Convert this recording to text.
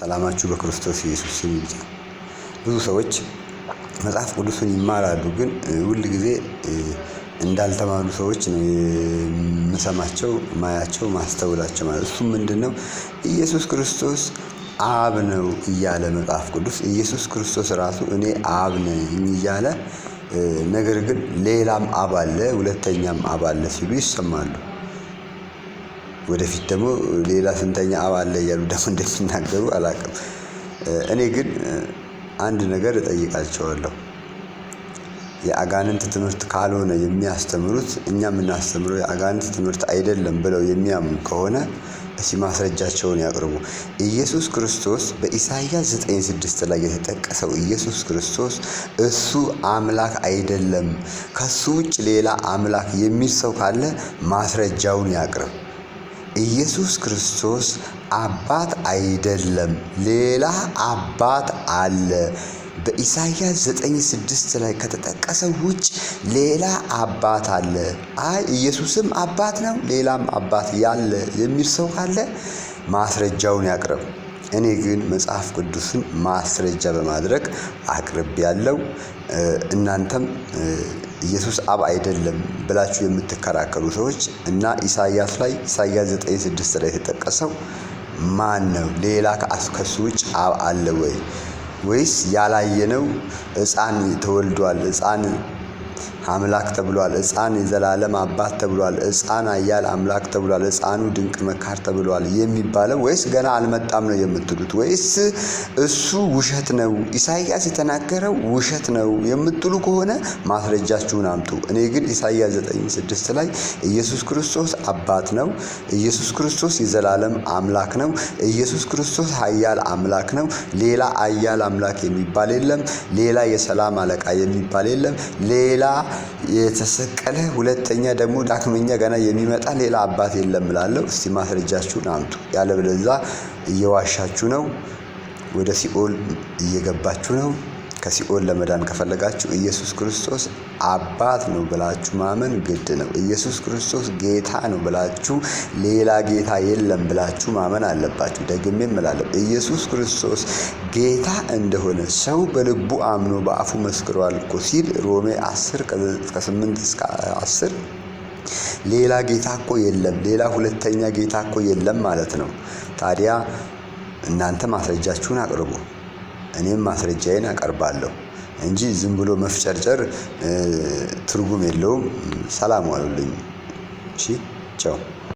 ሰላማችሁ በክርስቶስ ኢየሱስ ይብዛ። ብዙ ሰዎች መጽሐፍ ቅዱስን ይማራሉ፣ ግን ሁል ጊዜ እንዳልተማሩ ሰዎች ነው የምሰማቸው፣ ማያቸው፣ ማስተውላቸው ማለት እሱ ምንድነው? ኢየሱስ ክርስቶስ አብ ነው እያለ መጽሐፍ ቅዱስ ኢየሱስ ክርስቶስ ራሱ እኔ አብ ነኝ እያለ ነገር ግን ሌላም አብ አለ፣ ሁለተኛም አብ አለ ሲሉ ይሰማሉ። ወደፊት ደግሞ ሌላ ስንተኛ አብ አለ እያሉ ደግሞ እንደሚናገሩ አላውቅም። እኔ ግን አንድ ነገር እጠይቃቸዋለሁ። የአጋንንት ትምህርት ካልሆነ የሚያስተምሩት እኛ የምናስተምረው የአጋንንት ትምህርት አይደለም ብለው የሚያምኑ ከሆነ እስቲ ማስረጃቸውን ያቅርቡ። ኢየሱስ ክርስቶስ በኢሳይያስ 9:6 ላይ የተጠቀሰው ኢየሱስ ክርስቶስ እሱ አምላክ አይደለም፣ ከሱ ውጭ ሌላ አምላክ የሚል ሰው ካለ ማስረጃውን ያቅርብ። ኢየሱስ ክርስቶስ አባት አይደለም፣ ሌላ አባት አለ። በኢሳይያስ 9:6 ላይ ከተጠቀሰው ውጭ ሌላ አባት አለ። ኢየሱስም አባት ነው፣ ሌላም አባት ያለ የሚል ሰው ካለ ማስረጃውን ያቅርብ። እኔ ግን መጽሐፍ ቅዱስን ማስረጃ በማድረግ አቅርቤያለሁ። እናንተም ኢየሱስ አብ አይደለም ብላችሁ የምትከራከሩ ሰዎች እና ኢሳይያስ 9:6 ላይ የተጠቀሰው ማን ነው? ሌላ ከሱ ውጭ አብ አለ ወይ? ወይስ ያላየነው ሕፃን ተወልዷል፣ ሕፃን አምላክ ተብሏል፣ ሕፃን የዘላለም አባት ተብሏል፣ ሕፃን ኃያል አምላክ ተብሏል፣ ሕፃኑ ድንቅ መካር ተብሏል የሚባለው ወይስ ገና አልመጣም ነው የምትሉት? ወይስ እሱ ውሸት ነው፣ ኢሳይያስ የተናገረው ውሸት ነው የምትሉ ከሆነ ማስረጃችሁን አምጡ። እኔ ግን ኢሳይያስ 9:6 ላይ ኢየሱስ ክርስቶስ አባት ነው፣ ኢየሱስ ክርስቶስ የዘላለም አምላክ ነው፣ ኢየሱስ ክርስቶስ ኃያል አምላክ ነው፣ ሌላ ኃያል አምላክ የሚባል የለም፣ ሌላ የሰላም አለቃ የሚባል የለም፣ ሌላ የተሰቀለ ሁለተኛ ደግሞ ዳግመኛ ገና የሚመጣ ሌላ አባት የለም እላለሁ። እስቲ ማስረጃችሁን አምጡ። ያለበለዚያ እየዋሻችሁ ነው፣ ወደ ሲኦል እየገባችሁ ነው። ከሲኦል ለመዳን ከፈለጋችሁ ኢየሱስ ክርስቶስ አባት ነው ብላችሁ ማመን ግድ ነው። ኢየሱስ ክርስቶስ ጌታ ነው ብላችሁ ሌላ ጌታ የለም ብላችሁ ማመን አለባችሁ። ደግሜም እላለሁ ኢየሱስ ክርስቶስ ጌታ እንደሆነ ሰው በልቡ አምኖ በአፉ መስክሯል እኮ ሲል ሮሜ 10:8-10 ሌላ ጌታ እኮ የለም፣ ሌላ ሁለተኛ ጌታ እኮ የለም ማለት ነው። ታዲያ እናንተ ማስረጃችሁን አቅርቡ፣ እኔም ማስረጃዬን አቀርባለሁ እንጂ ዝም ብሎ መፍጨርጨር ትርጉም የለውም። ሰላም ዋሉልኝ። እሺ፣ ቻው።